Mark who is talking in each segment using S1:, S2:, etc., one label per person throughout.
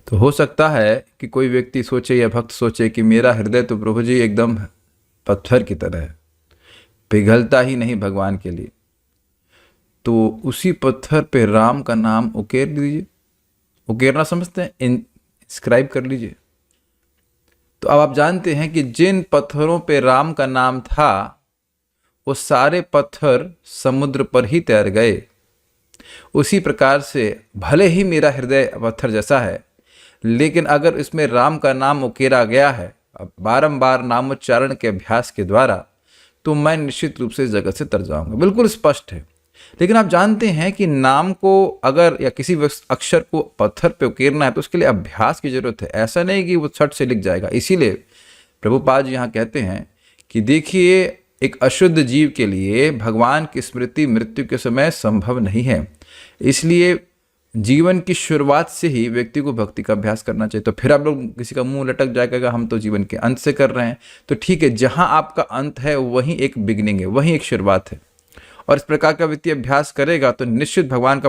S1: तो हो सकता है कि कोई व्यक्ति सोचे या भक्त सोचे कि मेरा हृदय तो प्रभु जी एकदम पत्थर की तरह है, पिघलता ही नहीं भगवान के लिए, तो उसी पत्थर पे राम का नाम उकेर लीजिए। उकेरना समझते हैं, इंस्क्राइब कर लीजिए। तो अब आप जानते हैं कि जिन पत्थरों पे राम का नाम था वो सारे पत्थर समुद्र पर ही तैर गए। उसी प्रकार से भले ही मेरा हृदय पत्थर जैसा है, लेकिन अगर इसमें राम का नाम उकेरा गया है बारंबार नामोच्चारण के अभ्यास के द्वारा, तो मैं निश्चित रूप से इस जगत से तर जाऊंगा। बिल्कुल स्पष्ट है। लेकिन आप जानते हैं कि नाम को अगर या किसी अक्षर को पत्थर पे उकेरना है तो उसके लिए अभ्यास की जरूरत है। ऐसा नहीं कि वो छट से लिख जाएगा। इसीलिए प्रभुपाद जी यहाँ कहते हैं कि देखिए, एक अशुद्ध जीव के लिए भगवान की स्मृति मृत्यु के समय संभव नहीं है। इसलिए जीवन की शुरुआत से ही व्यक्ति को भक्ति का अभ्यास करना चाहिए। तो फिर आप लोग किसी का मुंह लटक जाएगा, हम तो जीवन के अंत से कर रहे हैं। तो ठीक है, जहां आपका अंत है वहीं एक बिगिनिंग है, वहीं एक शुरुआत है। और इस प्रकार का व्यक्ति अभ्यास करेगा तो निश्चित भगवान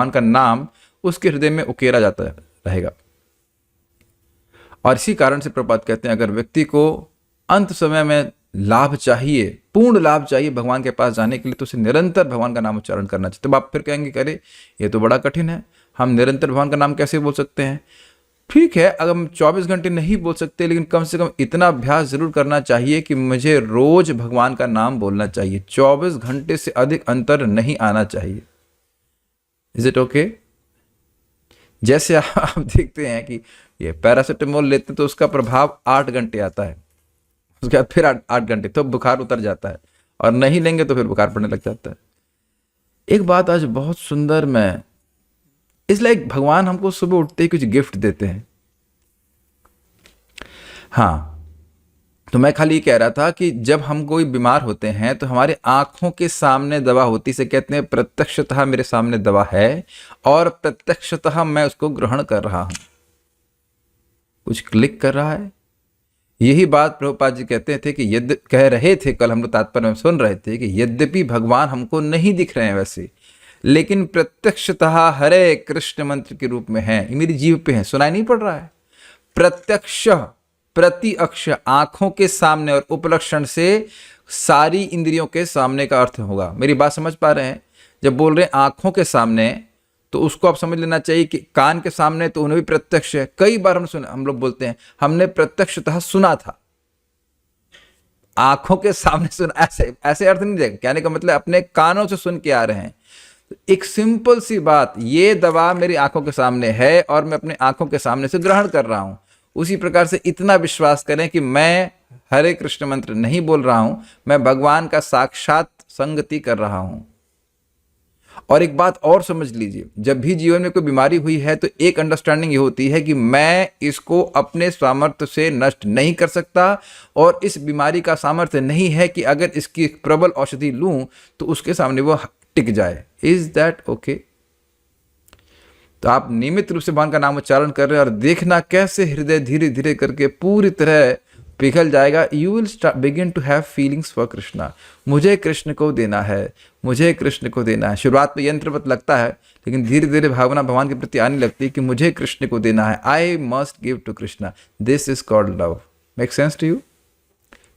S1: का नाम उसके हृदय में उकेरा जाता रहेगा। और इसी कारण से प्रभुपाद कहते हैं, अगर व्यक्ति को अंत समय में लाभ चाहिए, पूर्ण लाभ चाहिए भगवान के पास जाने के लिए, तो उसे निरंतर भगवान का नाम उच्चारण करना चाहिए। तब आप फिर कहेंगे कि अरे ये तो बड़ा कठिन है, हम निरंतर भगवान का नाम कैसे बोल सकते हैं? ठीक है, अगर हम 24 घंटे नहीं बोल सकते, लेकिन कम से कम इतना अभ्यास जरूर करना चाहिए कि मुझे रोज भगवान का नाम बोलना चाहिए। 24 घंटे से अधिक अंतर नहीं आना चाहिए। Is it okay? जैसे आप देखते हैं कि ये पैरासिटामोल लेते हैं तो उसका प्रभाव 8 घंटे आता है, उसके बाद फिर 8 घंटे तो बुखार उतर जाता है, और नहीं लेंगे तो फिर बुखार पड़ने लग जाता है। एक बात आज बहुत सुंदर, मैं इसलिए भगवान हमको सुबह उठते ही कुछ गिफ्ट देते हैं। हाँ, तो मैं खाली कह रहा था कि जब हम कोई बीमार होते हैं तो हमारे आंखों के सामने दवा होती, से कहते हैं प्रत्यक्षतः मेरे सामने दवा है और प्रत्यक्षतः मैं उसको ग्रहण कर रहा हूं। कुछ क्लिक कर रहा है। यही बात प्रभुपाद जी कहते थे कि कह रहे थे, कल हम लोग तात्पर्य में सुन रहे थे कि यद्यपि भगवान हमको नहीं दिख रहे हैं वैसे, लेकिन प्रत्यक्षतः हरे कृष्ण मंत्र के रूप में है। मेरी जीभ पे है, सुनाई नहीं पड़ रहा है? प्रत्यक्ष, प्रति अक्ष, आंखों के सामने और उपलक्षण से सारी इंद्रियों के सामने का अर्थ होगा। मेरी बात समझ पा रहे हैं? जब बोल रहे हैं आंखों के सामने, तो उसको आप समझ लेना चाहिए कि कान के सामने तो उन्हें भी प्रत्यक्ष है। कई बार हम लोग बोलते हैं हमने प्रत्यक्षतः सुना था, आंखों के सामने सुना, ऐसे अर्थ नहीं देगा। कहने का मतलब अपने कानों से सुन के आ रहे हैं। एक सिंपल सी बात, ये दवा मेरी आंखों के सामने है और मैं अपने आंखों के सामने से ग्रहण कर रहा हूं। उसी प्रकार से इतना विश्वास करें कि मैं हरे कृष्ण मंत्र नहीं बोल रहा हूं, मैं भगवान का साक्षात संगति कर रहा हूं। और एक बात और समझ लीजिए, जब भी जीवन में कोई बीमारी हुई है तो एक अंडरस्टैंडिंग ये होती है कि मैं इसको अपने सामर्थ्य से नष्ट नहीं कर सकता, और इस बीमारी का सामर्थ्य नहीं है कि अगर इसकी प्रबल औषधि लूं तो उसके सामने वो टिक जाए। Is that okay? तो आप नियमित रूप से भगवान का नाम उच्चारण कर रहे हैं और देखना कैसे हृदय धीरे धीरे करके पूरी तरह पिघल जाएगा। You will begin to have feelings for Krishna. मुझे कृष्ण को देना है, मुझे कृष्ण को देना है। शुरुआत में यंत्रवत लगता है, लेकिन धीरे धीरे भावना भगवान के प्रति आने लगती है कि मुझे कृष्ण को देना है। I must give to Krishna, this is called love. Make sense to you?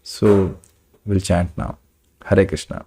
S1: So will chant now. Hare Krishna.